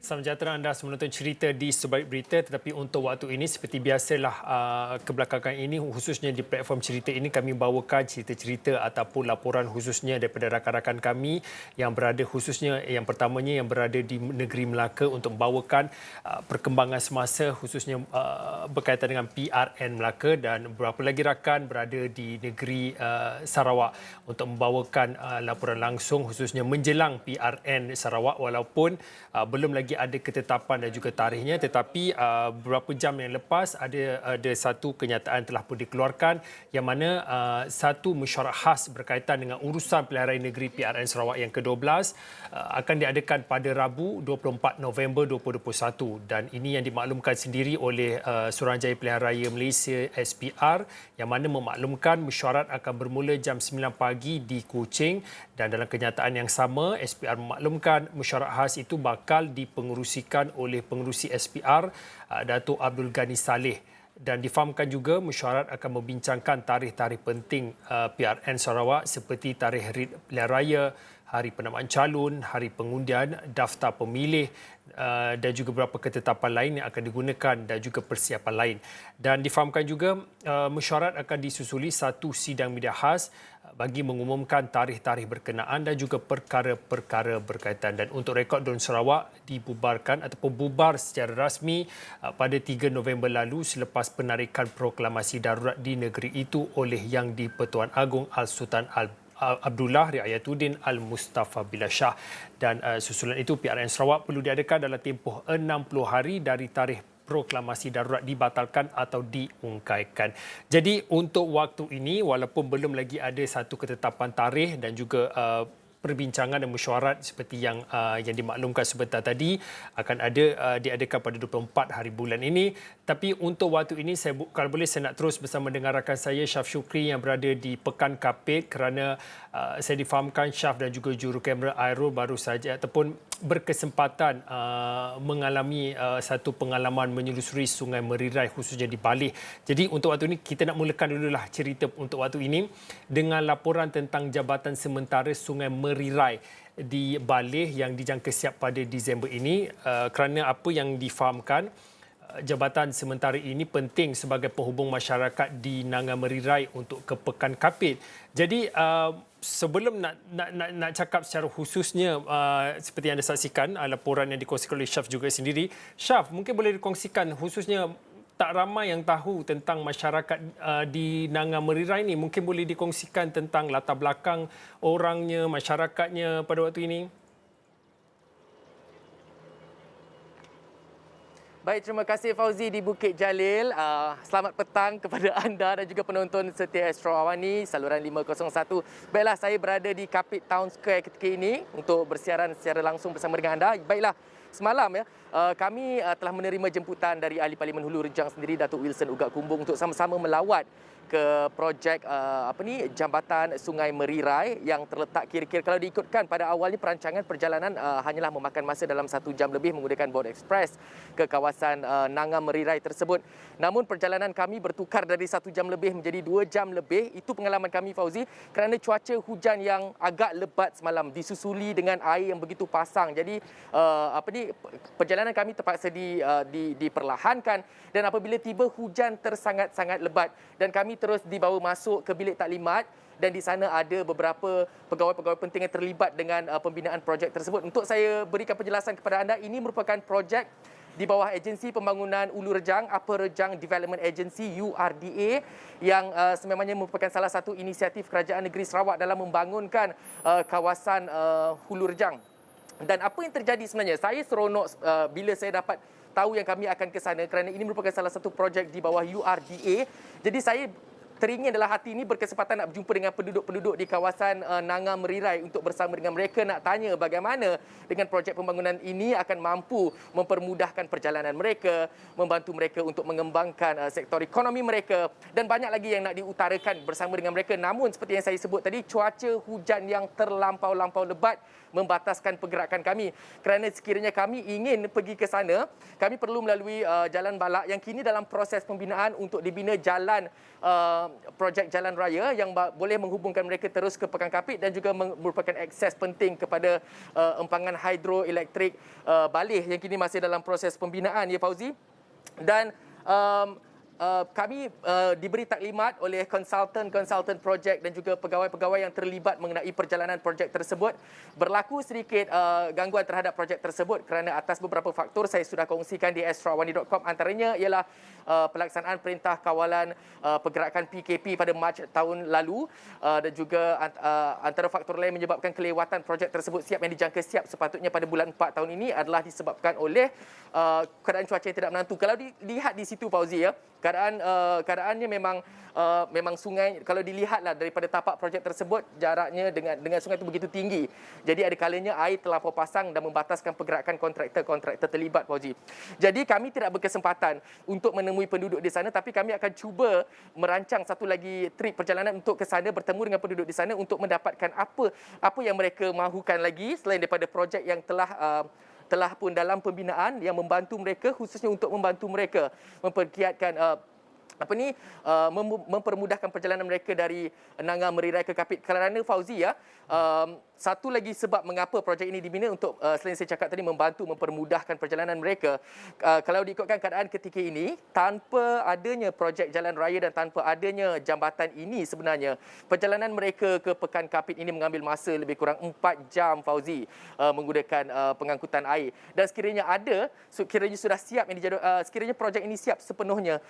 Salam sejahtera, anda menonton cerita di Sebaik Berita, tetapi untuk waktu ini seperti biasalah kebelakangan ini khususnya di platform cerita ini kami bawakan cerita-cerita ataupun laporan khususnya daripada rakan-rakan kami yang berada khususnya yang pertamanya yang berada di negeri Melaka untuk membawakan perkembangan semasa khususnya berkaitan dengan PRN Melaka, dan beberapa lagi rakan berada di negeri Sarawak untuk membawakan laporan langsung khususnya menjelang PRN Sarawak, walaupun belum lagi ada ketetapan dan juga tarikhnya, tetapi beberapa jam yang lepas ada satu kenyataan telah pun dikeluarkan yang mana satu mesyuarat khas berkaitan dengan urusan pilihan raya negeri PRN Sarawak yang ke-12 akan diadakan pada Rabu 24 November 2021, dan ini yang dimaklumkan sendiri oleh Suruhanjaya Pilihan Raya Malaysia SPR, yang mana memaklumkan mesyuarat akan bermula jam 9 pagi di Kuching, dan dalam kenyataan yang sama SPR memaklumkan mesyuarat khas itu bakal dipengerusikan oleh pengerusi SPR Datuk Abdul Ghani Saleh, dan difahamkan juga mesyuarat akan membincangkan tarikh-tarikh penting PRN Sarawak seperti tarikh Hari Pilihan Raya, hari penamaan calon, hari pengundian, daftar pemilih dan juga beberapa ketetapan lain yang akan digunakan dan juga persiapan lain. Dan difahamkan juga mesyuarat akan disusuli satu sidang media khas bagi mengumumkan tarikh-tarikh berkenaan dan juga perkara-perkara berkaitan. Dan untuk rekod Don Sarawak dibubarkan ataupun bubar secara rasmi pada 3 November lalu selepas penarikan proklamasi darurat di negeri itu oleh Yang di-Pertuan Agong Al-Sultan Abdullah Riayatuddin Al-Mustafa Billah Shah. Dan susulan itu PRN Sarawak perlu diadakan dalam tempoh 60 hari dari tarikh proklamasi darurat dibatalkan atau diungkaikan. Jadi untuk waktu ini, walaupun belum lagi ada satu ketetapan tarikh dan juga perbincangan dan mesyuarat seperti yang dimaklumkan sebentar tadi akan diadakan pada 24 hari bulan ini, tapi untuk waktu ini kalau boleh saya nak terus bersama dengan rakan saya Syaf Syukri yang berada di Pekan Kapit, kerana saya difahamkan Syaf dan juga juru kamera Airul baru saja ataupun berkesempatan mengalami satu pengalaman menyelusuri Sungai Merirai khususnya di Baleh. Jadi untuk waktu ini kita nak mulakan dululah cerita untuk waktu ini dengan laporan tentang Jabatan Sementara Sungai Merirai di Baleh yang dijangka siap pada Disember ini, kerana apa yang difahamkan Jabatan sementara ini penting sebagai penghubung masyarakat di Nanga Merirai untuk ke Pekan Kapit. Jadi sebelum nak cakap secara khususnya seperti yang anda saksikan laporan yang dikongsikan oleh Syaf juga sendiri, Syaf mungkin boleh dikongsikan khususnya tak ramai yang tahu tentang masyarakat di Nanga Merirai ini, mungkin boleh dikongsikan tentang latar belakang orangnya, masyarakatnya pada waktu ini. Baik, terima kasih Fauzi di Bukit Jalil. Selamat petang kepada anda dan juga penonton setia Astro Awani, saluran 501. Baiklah, saya berada di Kapit Town Square ketika ini untuk bersiaran secara langsung bersama dengan anda. Baiklah, semalam kami telah menerima jemputan dari Ahli Parlimen Hulu Rejang sendiri, Datuk Wilson Ugak Kumbung, untuk sama-sama melawat ke projek Jambatan Sungai Merirai yang terletak kira-kira kalau diikutkan pada awalnya perancangan perjalanan hanyalah memakan masa dalam 1 jam lebih menggunakan Board Express ke kawasan Nanga Merirai tersebut. Namun perjalanan kami bertukar dari 1 jam lebih menjadi 2 jam lebih. Itu pengalaman kami, Fauzi, kerana cuaca hujan yang agak lebat semalam disusuli dengan air yang begitu pasang. Jadi perjalanan kami terpaksa diperlahankan, dan apabila tiba hujan tersangat-sangat lebat dan kami terus dibawa masuk ke bilik taklimat, dan di sana ada beberapa pegawai-pegawai penting yang terlibat dengan pembinaan projek tersebut. Untuk saya berikan penjelasan kepada anda, ini merupakan projek di bawah Agensi Pembangunan Ulu Rejang, Upper Rejang Development Agency URDA, yang sememangnya merupakan salah satu inisiatif Kerajaan Negeri Sarawak dalam membangunkan kawasan Hulu Rejang. Dan apa yang terjadi sebenarnya, saya seronok bila saya dapat tahu yang kami akan ke sana, kerana ini merupakan salah satu projek di bawah URDA. Jadi saya teringin dalam hati ini berkesempatan nak berjumpa dengan penduduk-penduduk di kawasan Nanga Merirai untuk bersama dengan mereka nak tanya bagaimana dengan projek pembangunan ini akan mampu mempermudahkan perjalanan mereka, membantu mereka untuk mengembangkan sektor ekonomi mereka, dan banyak lagi yang nak diutarakan bersama dengan mereka. Namun seperti yang saya sebut tadi, cuaca hujan yang terlampau-lampau lebat membataskan pergerakan kami. Kerana sekiranya kami ingin pergi ke sana, kami perlu melalui Jalan Balak yang kini dalam proses pembinaan untuk dibina jalan projek jalan raya yang boleh menghubungkan mereka terus ke Pekan Kapit dan juga merupakan akses penting kepada empangan hidroelektrik Baleh yang kini masih dalam proses pembinaan, ya Fauzi. Dan kami diberi taklimat oleh konsultan projek dan juga pegawai-pegawai yang terlibat mengenai perjalanan projek tersebut. Berlaku sedikit gangguan terhadap projek tersebut kerana atas beberapa faktor saya sudah kongsikan di astrawani.com. Antaranya ialah pelaksanaan perintah kawalan pergerakan PKP pada Mac tahun lalu dan juga antara faktor lain menyebabkan kelewatan projek tersebut yang dijangka siap sepatutnya pada bulan 4 tahun ini adalah disebabkan oleh keadaan cuaca yang tidak menentu. Kalau dilihat di situ Fauzi, ya, keadaannya memang sungai, kalau dilihatlah daripada tapak projek tersebut, jaraknya dengan sungai itu begitu tinggi. Jadi ada kalanya air terlampau pasang dan membataskan pergerakan kontraktor terlibat, Fauzi. Jadi kami tidak berkesempatan untuk menemui penduduk di sana, tapi kami akan cuba merancang satu lagi trip perjalanan untuk ke sana, bertemu dengan penduduk di sana untuk mendapatkan apa yang mereka mahukan lagi selain daripada projek yang telah pun dalam pembinaan yang membantu mereka, khususnya untuk membantu mereka mempergiatkan mempermudahkan perjalanan mereka dari Nanga Merirai ke Kapit. Kerana Fauzi, ya, satu lagi sebab mengapa projek ini dibina untuk selain saya cakap tadi membantu mempermudahkan perjalanan mereka. Kalau diikutkan keadaan ketika ini, tanpa adanya projek jalan raya dan tanpa adanya jambatan ini, sebenarnya perjalanan mereka ke Pekan Kapit ini mengambil masa lebih kurang 4 jam, Fauzi, menggunakan pengangkutan air. Dan sekiranya sudah siap sekiranya projek ini siap sepenuhnya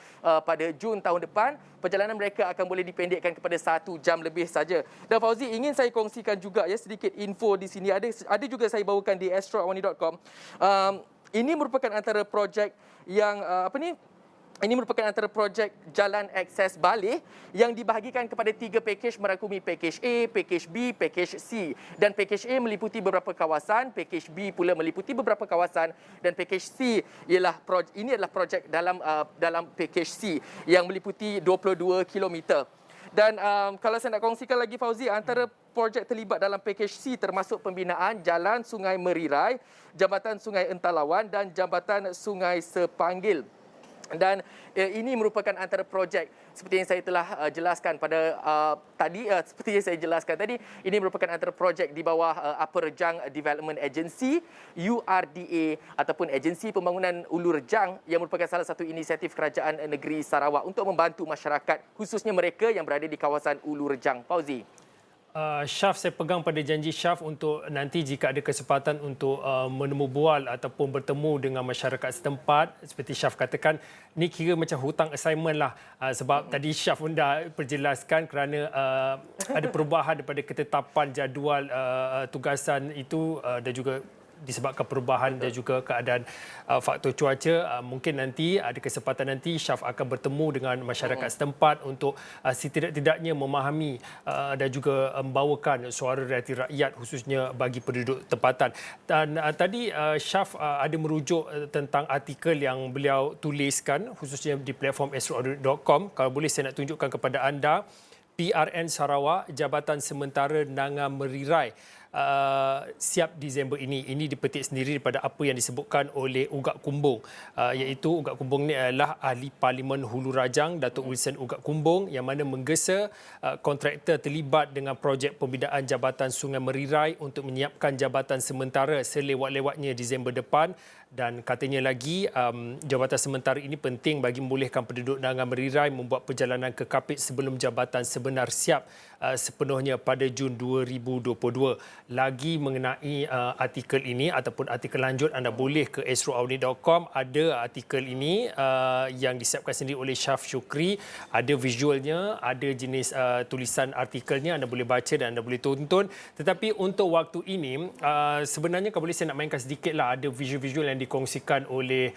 pada Jun tahun depan, perjalanan mereka akan boleh dipendekkan kepada 1 jam lebih saja. Dan Fauzi, ingin saya kongsikan juga, ya, sedikit info di sini. Ada juga saya bawakan di astrawani.com. Ini merupakan antara projek yang ini merupakan antara projek jalan akses Baleh yang dibahagikan kepada 3 pakej merangkumi pakej A, pakej B, pakej C. Dan pakej A meliputi beberapa kawasan, pakej B pula meliputi beberapa kawasan dan pakej C ini adalah projek dalam pakej C yang meliputi 22 km. Dan kalau saya nak kongsikan lagi, Fauzi, antara projek terlibat dalam pakej C termasuk pembinaan Jalan Sungai Merirai, Jambatan Sungai Entalawan dan Jambatan Sungai Sepanggil. Dan ini merupakan antara projek seperti yang saya telah jelaskan seperti yang saya jelaskan tadi, ini merupakan antara projek di bawah Upper Rejang Development Agency, URDA, ataupun Agensi Pembangunan Ulu Rejang, yang merupakan salah satu inisiatif Kerajaan Negeri Sarawak untuk membantu masyarakat, khususnya mereka yang berada di kawasan Ulu Rejang. Fauzi. Syaf, saya pegang pada janji Syaf untuk nanti jika ada kesempatan untuk menemu bual ataupun bertemu dengan masyarakat setempat, seperti Syaf katakan, ni kira macam hutang assignment lah. Sebab tadi Syaf pun dah perjelaskan kerana ada perubahan daripada ketetapan jadual tugasan itu dan juga disebabkan perubahan dan juga keadaan faktor cuaca. Mungkin nanti ada kesempatan nanti Syaf akan bertemu dengan masyarakat setempat untuk setidak-tidaknya memahami dan juga membawakan suara dari rakyat khususnya bagi penduduk tempatan. Dan tadi Syaf ada merujuk tentang artikel yang beliau tuliskan khususnya di platform astro.com. Kalau boleh saya nak tunjukkan kepada anda, PRN Sarawak, Jabatan Sementara Nanga Merirai, siap Disember ini. Ini dipetik sendiri daripada apa yang disebutkan oleh Ugak Kumbung, iaitu Ugak Kumbung ni adalah Ahli Parlimen Hulu Rajang, Datuk Wilson Ugak Kumbung, yang mana menggesa kontraktor terlibat dengan projek pembinaan Jabatan Sungai Merirai untuk menyiapkan jabatan sementara selewat-lewatnya Disember depan. Dan katanya lagi, jabatan sementara ini penting bagi membolehkan penduduk Nanga Merirai membuat perjalanan ke Kapit sebelum jabatan sebenar siap sepenuhnya pada Jun 2022. Lagi mengenai artikel ini ataupun artikel lanjut, anda boleh ke astrawani.com. Ada artikel ini yang disiapkan sendiri oleh Syaf Syukri. Ada visualnya, ada jenis tulisan artikelnya, anda boleh baca dan anda boleh tonton. Tetapi untuk waktu ini, sebenarnya kalau boleh saya nak mainkan sedikitlah, ada visual-visual yang dikongsikan oleh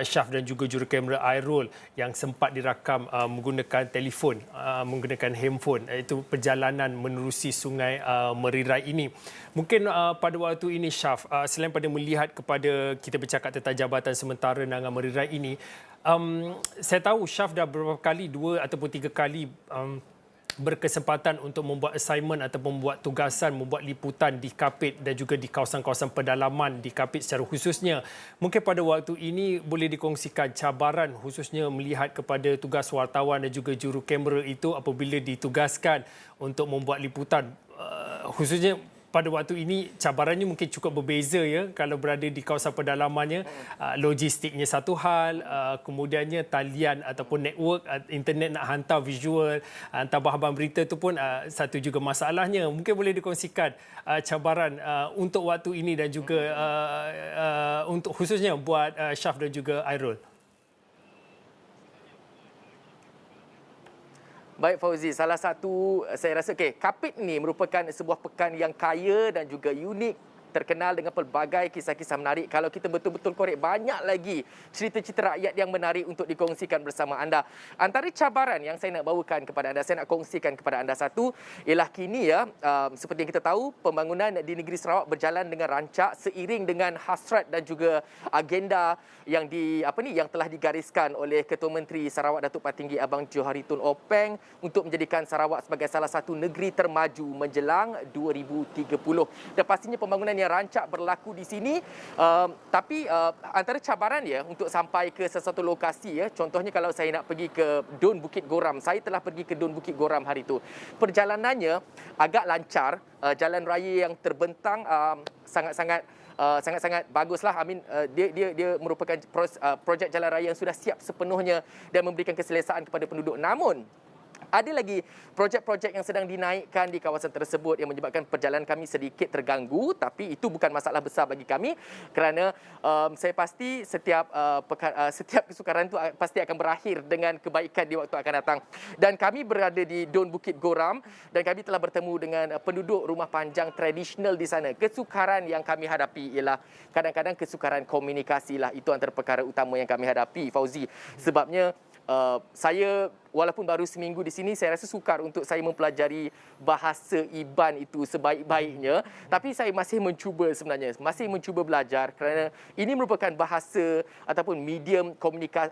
Syaf dan juga jurukamera Airul yang sempat dirakam menggunakan telefon, menggunakan handphone, iaitu perjalanan menerusi Sungai Merirai ini. Mungkin pada waktu ini Syaf, selain pada melihat kepada kita bercakap tentang Jabatan Sementara Nanga Merirai ini, saya tahu Syaf dah beberapa kali, 2 ataupun 3 kali berkesempatan untuk membuat assignment atau membuat tugasan, membuat liputan di Kapit dan juga di kawasan-kawasan pedalaman di Kapit secara khususnya. Mungkin pada waktu ini boleh dikongsikan cabaran khususnya melihat kepada tugas wartawan dan juga juru kamera itu apabila ditugaskan untuk membuat liputan. Khususnya pada waktu ini cabarannya mungkin cukup berbeza ya kalau berada di kawasan pedalamannya. Logistiknya satu hal, kemudiannya talian ataupun network internet nak hantar visual, hantar bahan berita itu pun satu juga masalahnya. Mungkin boleh dikongsikan cabaran untuk waktu ini dan juga untuk khususnya buat Syaf dan juga Airul. Baik Fauzi, salah satu saya rasa Kapit ni merupakan sebuah pekan yang kaya dan juga unik, terkenal dengan pelbagai kisah-kisah menarik. Kalau kita betul-betul korek, banyak lagi cerita-cerita rakyat yang menarik untuk dikongsikan bersama anda. Antara cabaran yang saya nak bawakan kepada anda, saya nak kongsikan kepada anda satu, ialah kini seperti yang kita tahu, pembangunan di negeri Sarawak berjalan dengan rancak seiring dengan hasrat dan juga agenda yang yang telah digariskan oleh Ketua Menteri Sarawak Datuk Patinggi Abang Johari Tun Openg untuk menjadikan Sarawak sebagai salah satu negeri termaju menjelang 2030. Dan pastinya pembangunan yang rancak berlaku di sini, tapi antara cabaran untuk sampai ke sesuatu lokasi contohnya kalau saya nak pergi ke Dun Bukit Goram, saya telah pergi ke Dun Bukit Goram hari itu. Perjalanannya agak lancar, jalan raya yang terbentang sangat-sangat baguslah. Dia merupakan projek jalan raya yang sudah siap sepenuhnya dan memberikan keselesaan kepada penduduk. Namun ada lagi projek-projek yang sedang dinaikkan di kawasan tersebut yang menyebabkan perjalanan kami sedikit terganggu, tapi itu bukan masalah besar bagi kami kerana saya pasti setiap kesukaran itu pasti akan berakhir dengan kebaikan di waktu akan datang. Dan kami berada di Dun Bukit Goram dan kami telah bertemu dengan penduduk rumah panjang tradisional di sana. Kesukaran yang kami hadapi ialah kadang-kadang kesukaran komunikasi lah. Itu antara perkara utama yang kami hadapi, Fauzi. Sebabnya saya walaupun baru seminggu di sini, saya rasa sukar untuk saya mempelajari bahasa Iban itu sebaik-baiknya, tapi saya masih mencuba sebenarnya, masih mencuba belajar kerana ini merupakan bahasa ataupun medium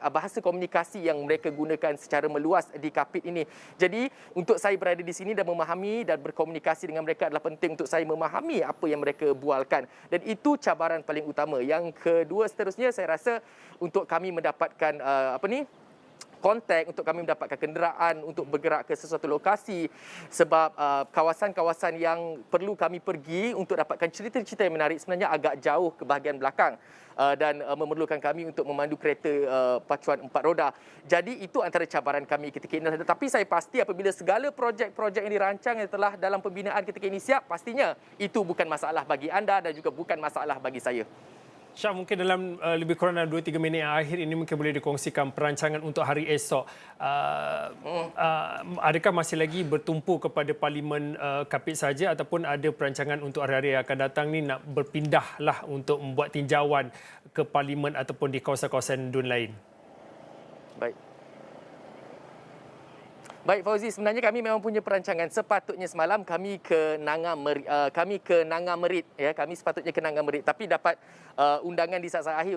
bahasa komunikasi yang mereka gunakan secara meluas di Kapit ini. Jadi untuk saya berada di sini dan memahami dan berkomunikasi dengan mereka adalah penting untuk saya memahami apa yang mereka bualkan, dan itu cabaran paling utama. Yang kedua seterusnya, saya rasa untuk kami mendapatkan kontak, untuk kami mendapatkan kenderaan untuk bergerak ke sesuatu lokasi, sebab kawasan-kawasan yang perlu kami pergi untuk dapatkan cerita-cerita yang menarik sebenarnya agak jauh ke bahagian belakang dan memerlukan kami untuk memandu kereta pacuan 4 roda. Jadi itu antara cabaran kami ketika ini. Tetapi saya pasti apabila segala projek-projek yang dirancang yang telah dalam pembinaan ketika ini siap, pastinya itu bukan masalah bagi anda dan juga bukan masalah bagi saya. Syah, mungkin dalam lebih kurang 2-3 minit yang akhir ini mungkin boleh dikongsikan perancangan untuk hari esok. Adakah masih lagi bertumpu kepada Parlimen Kapit saja ataupun ada perancangan untuk hari-hari yang akan datang ni nak berpindahlah untuk membuat tinjauan ke Parlimen ataupun di kawasan-kawasan Dun lain? Baik Fauzi, sebenarnya kami memang punya perancangan. Sepatutnya semalam kami ke Nangamerit, kami sepatutnya ke Nangamerit, tapi dapat undangan di saat-saat akhir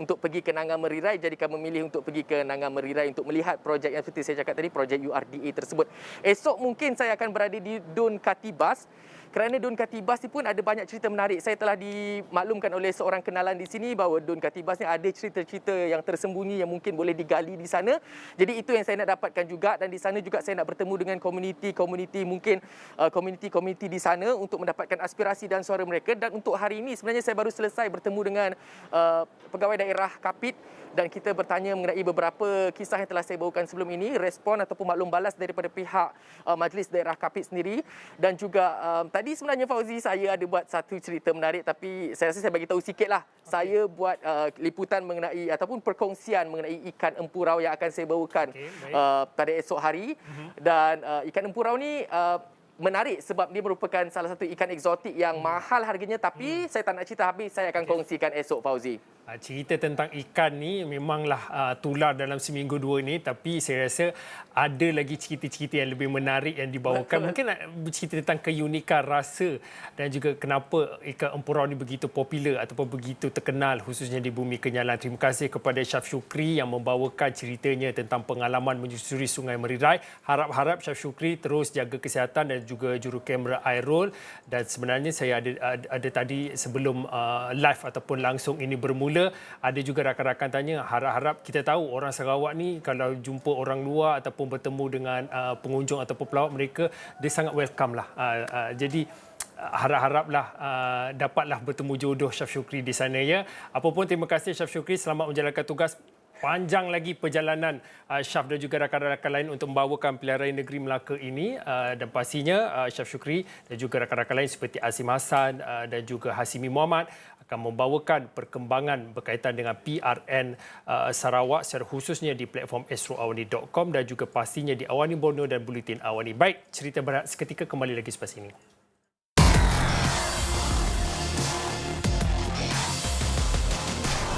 untuk pergi ke Nangamerirai. Jadi kami memilih untuk pergi ke Nangamerirai untuk melihat projek yang seperti saya cakap tadi, projek URDA tersebut. Esok mungkin saya akan berada di Dun Katibas. Kerana Dun Katibas ni pun ada banyak cerita menarik. Saya telah dimaklumkan oleh seorang kenalan di sini bahawa Dun Katibas ni ada cerita-cerita yang tersembunyi yang mungkin boleh digali di sana. Jadi itu yang saya nak dapatkan juga, dan di sana juga saya nak bertemu dengan komuniti di sana untuk mendapatkan aspirasi dan suara mereka. Dan untuk hari ini sebenarnya saya baru selesai bertemu dengan pegawai daerah Kapit dan kita bertanya mengenai beberapa kisah yang telah saya bawakan sebelum ini, respon ataupun maklum balas daripada pihak Majlis Daerah Kapit sendiri. Dan juga tadi sebenarnya Fauzi, saya ada buat satu cerita menarik, tapi saya rasa saya bagi tahu sikitlah. Okay. Saya buat liputan mengenai ataupun perkongsian mengenai ikan empurau yang akan saya bawakan pada esok hari. Dan ikan empurau ni menarik sebab dia merupakan salah satu ikan eksotik yang mahal harganya, tapi saya tak nak cerita habis, saya akan kongsikan esok, Fauzi. Cerita tentang ikan ni memanglah tular dalam seminggu dua ni, tapi saya rasa ada lagi cerita-cerita yang lebih menarik yang dibawakan. Mungkin nak bercerita tentang keunikan rasa dan juga kenapa ikan empurau ni begitu popular ataupun begitu terkenal khususnya di Bumi Kenyalan. Terima kasih kepada Chef Syukri yang membawakan ceritanya tentang pengalaman menyusuri Sungai Merirai. Harap-harap Chef Syukri terus jaga kesihatan dan juga juru kamera Airul. Dan sebenarnya saya ada tadi sebelum live ataupun langsung ini bermula, ada juga rakan-rakan tanya, harap-harap kita tahu orang Sarawak ni kalau jumpa orang luar ataupun bertemu dengan pengunjung ataupun pelawat mereka, dia sangat welcome lah. Jadi harap-haraplah dapatlah bertemu jodoh Chef Syukri di sana ya. Apapun, terima kasih Chef Syukri, selamat menjalankan tugas. Panjang lagi perjalanan Chef dan juga rakan-rakan lain untuk membawakan pilihan raya negeri Melaka ini, dan pastinya Chef Syukri dan juga rakan-rakan lain seperti Azim Hassan dan juga Hasimi Muhammad akan membawakan perkembangan berkaitan dengan PRN Sarawak secara khususnya di platform astroawani.com dan juga pastinya di Awani Borneo dan Buletin Awani. Baik, cerita berat seketika kembali lagi selepas ini.